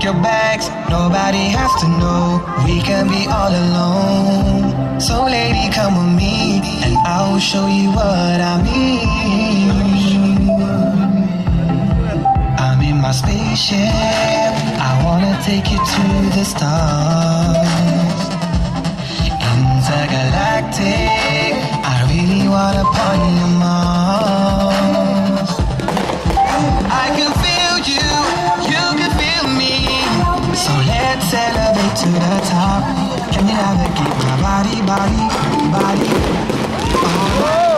your bags, nobody has to know. We can be all alone. So lady, come with me, and I will show you what I mean. I'm in my spaceship, I wanna take you to the stars. Intergalactic, I really wanna party on Mars. I can feel you, you can feel me. So let's elevate to the top. Can you navigate my body? Oh.